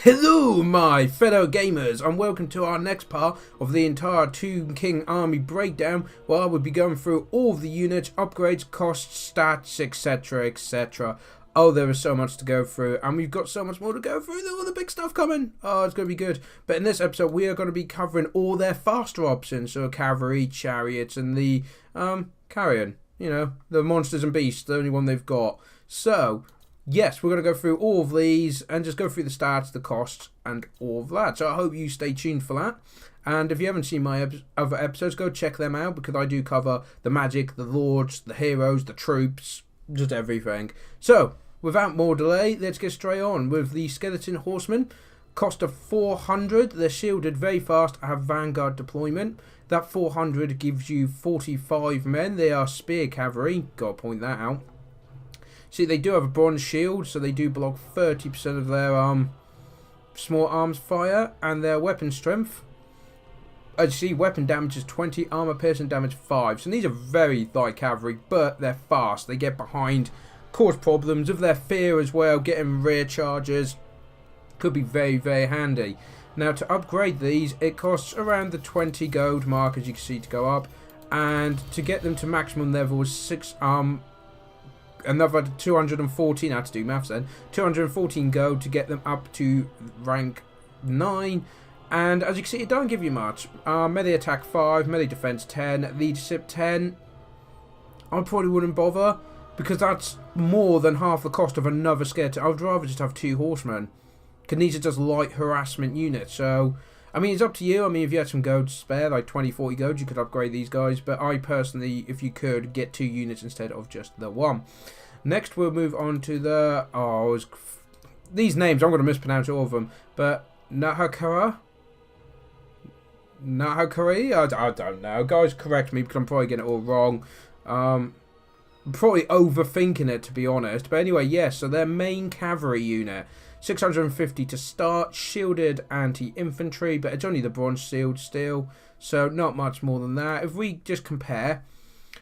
Hello my fellow gamers and welcome to our next part of the entire Tomb King army breakdown, where I will be going through all of the units, upgrades, costs, stats, etc, etc. Oh, there is so much to go through, and we've got so much more to go through. There's all the big stuff coming. Oh, it's going to be good. But in this episode we are going to be covering all their faster options, so cavalry, chariots and the carrion, you know, the monsters and beasts, the only one they've got. So yes, we're going to go through all of these and just go through the stats, the costs, and all of that. So I hope you stay tuned for that. And if you haven't seen my other episodes, go check them out, because I do cover the magic, the lords, the heroes, the troops, just everything. So, without more delay, let's get straight on with the skeleton horsemen. Cost of 400. They're shielded very fast, have vanguard deployment. That 400 gives you 45 men. They are spear cavalry. Gotta point that out. See, they do have a bronze shield, so they do block 30% of their small arms fire, and their weapon strength. As you see, weapon damage is 20, armor piercing damage 5. So these are very light cavalry, but they're fast. They get behind, cause problems. If they're fear as well, getting rear charges could be very, very handy. Now, to upgrade these, it costs around the 20 gold mark, as you can see, to go up, and to get them to maximum level is another 214, I had to do maths then, 214 gold to get them up to rank 9. And as you can see, it don't give you much. Melee attack 5, melee defense 10, leadership 10. I probably wouldn't bother, because that's more than half the cost of another skeleton. I would rather just have 2 horsemen, because these are just light harassment units. So I mean, it's up to you. I mean, if you had some gold to spare, like 20, 40 gold, you could upgrade these guys. But I personally, if you could, get 2 units instead of just the 1. Next, we'll move on to the... these names, I'm going to mispronounce all of them. But Nahakara? Nahakari? I don't know. Guys, correct me, because I'm probably getting it all wrong. I'm probably overthinking it, to be honest. But anyway, yes, so their main cavalry unit. 650 to start, shielded anti-infantry, but it's only the bronze shield still, so not much more than that. If we just compare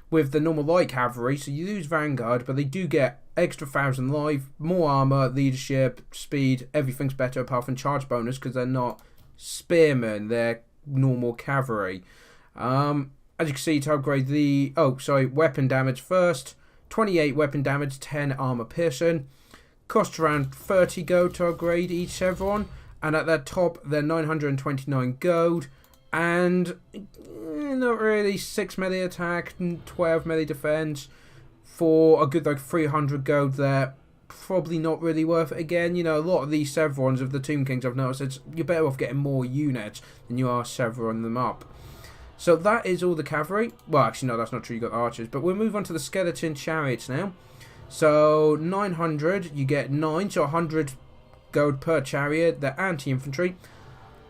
with the normal light cavalry, so you lose vanguard, but they do get extra 1,000 life, more armor, leadership, speed, everything's better apart from charge bonus, because they're not spearmen, they're normal cavalry. As you can see, to upgrade the weapon damage first, 28 weapon damage, 10 armor piercing. Costs around 30 gold to upgrade each chevron, and at their top they're 929 gold, and not really, 6 melee attack, 12 melee defense for a good like 300 gold there. Probably not really worth it again. You know, a lot of these chevrons of the Tomb Kings, I've noticed, you're better off getting more units than you are chevron them up. So that is all the cavalry. Well, actually no, that's not true, you got archers, but we'll move on to the skeleton chariots now. So 900, you get 9, so 100 gold per chariot. They're anti-infantry.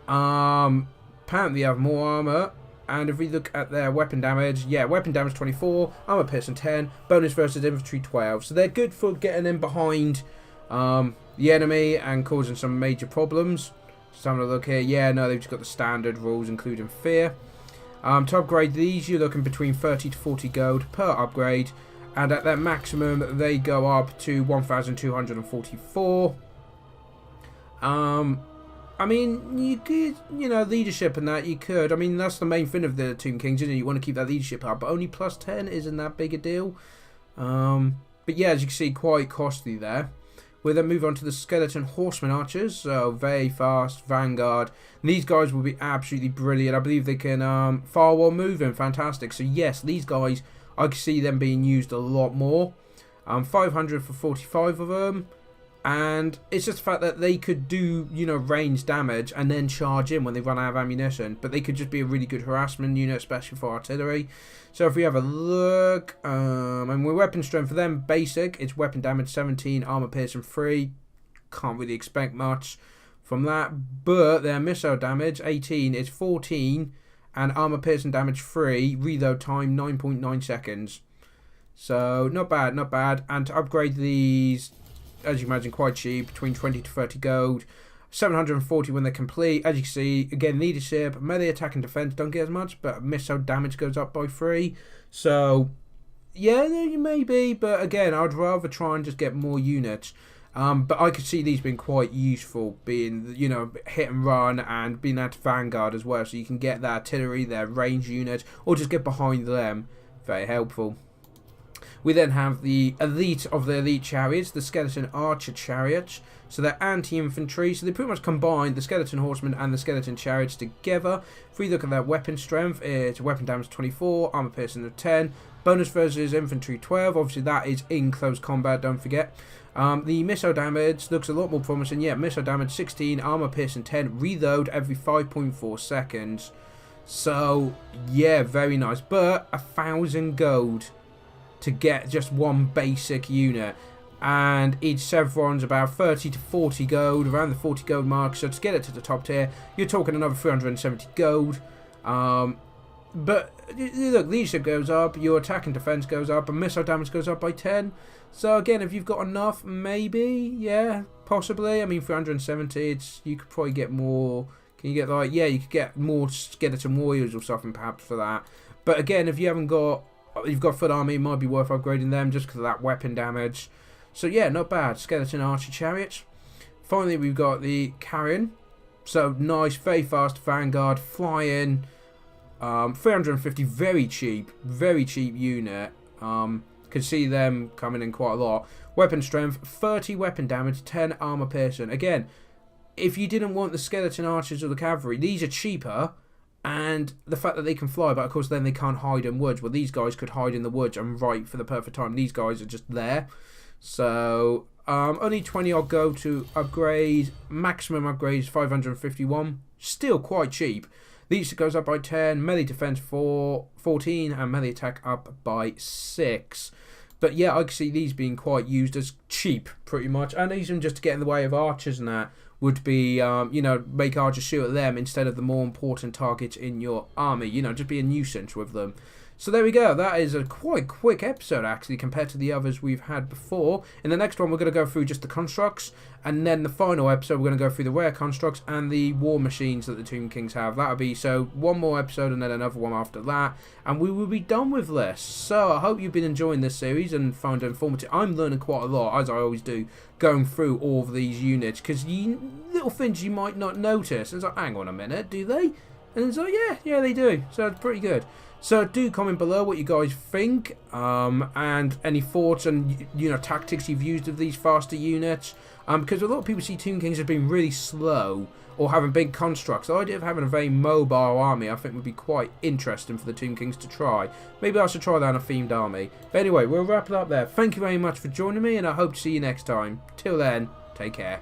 Apparently they have more armor. And if we look at their weapon damage, yeah, weapon damage 24, armor piercing 10, bonus versus infantry 12. So they're good for getting in behind the enemy and causing some major problems. Just having a look here. Yeah, no, they've just got the standard rules, including fear. To upgrade these, you're looking between 30 to 40 gold per upgrade. And at their maximum, they go up to 1,244. I mean, you could, you know, leadership and that, you could. I mean, that's the main thing of the Tomb Kings, isn't it? You want to keep that leadership up, but only plus 10 isn't that big a deal. But yeah, as you can see, quite costly there. We'll then move on to the skeleton horseman archers. So, very fast, vanguard. And these guys will be absolutely brilliant. I believe they can firewall moving, fantastic. So yes, these guys, I can see them being used a lot more. 500 for 45 of them. And it's just the fact that they could do, you know, range damage and then charge in when they run out of ammunition. But they could just be a really good harassment unit, especially for artillery. So if we have a look, and we're weapon strength for them, basic. It's weapon damage 17, armor piercing 3. Can't really expect much from that. But their missile damage, 18, is 14. And armor piercing damage 3, reload time 9.9 seconds. So not bad, not bad. And to upgrade these, as you imagine, quite cheap, between 20 to 30 gold. 740 when they're complete. As you can see, again, leadership, melee attack and defense don't get as much, but missile damage goes up by 3. So yeah, you may be, but again, I'd rather try and just get more units. But I could see these being quite useful, being, you know, hit and run, and being able to vanguard as well, so you can get their artillery, their range unit, or just get behind them. Very helpful. We then have the elite of the elite chariots, the skeleton archer chariots. So they're anti-infantry, so they pretty much combine the skeleton horsemen and the skeleton chariots together. If we look at their weapon strength, it's weapon damage 24, armor piercing of 10, bonus versus infantry 12. Obviously that is in close combat, don't forget. The missile damage looks a lot more promising. Yeah, missile damage 16, armor piercing 10, reload every 5.4 seconds. So yeah, very nice. But 1,000 gold to get just one basic unit, and each Chevron's about 30 to 40 gold, around the 40 gold mark. So to get it to the top tier, you're talking another 370 gold. But look, leadership goes up, your attack and defense goes up, and missile damage goes up by 10. So again, if you've got enough, maybe, yeah, possibly. I mean, 370, it's, you could probably get more. Can you get, like, yeah, you could get more skeleton warriors or something perhaps for that. But again, if you haven't got, you've got full army, it might be worth upgrading them just because of that weapon damage. So yeah, not bad. Skeleton archer chariots. Finally, we've got the carrion. So nice, very fast vanguard, flying. 350, very cheap unit. Can see them coming in quite a lot. Weapon strength, 30 weapon damage, 10 armor piercing. Again, if you didn't want the skeleton archers or the cavalry, these are cheaper. And the fact that they can fly, but of course then they can't hide in woods. Well, these guys could hide in the woods and right for the perfect time. These guys are just there. So only 20 odd go to upgrade. Maximum upgrade is 551. Still quite cheap. These goes up by 10. Melee defense 14 and melee attack up by 6. But yeah, I can see these being quite used as cheap, pretty much. And even just to get in the way of archers and that would be, you know, make archers shoot at them instead of the more important targets in your army. You know, just be a nuisance with them. So there we go. That is a quite quick episode, actually, compared to the others we've had before. In the next one, we're going to go through just the constructs. And then the final episode, we're going to go through the rare constructs and the war machines that the Tomb Kings have. That'll be, so, one more episode and then another one after that. And we will be done with this. So I hope you've been enjoying this series and found it informative. I'm learning quite a lot, as I always do, going through all of these units. Because little things you might not notice. And it's like, hang on a minute, do they? And it's like, yeah, they do. So it's pretty good. So do comment below what you guys think, and any thoughts and, you know, tactics you've used of these faster units. Because a lot of people see Tomb Kings as being really slow or having big constructs. The idea of having a very mobile army, I think, would be quite interesting for the Tomb Kings to try. Maybe I should try that on a themed army. But anyway, we'll wrap it up there. Thank you very much for joining me, and I hope to see you next time. Till then, take care.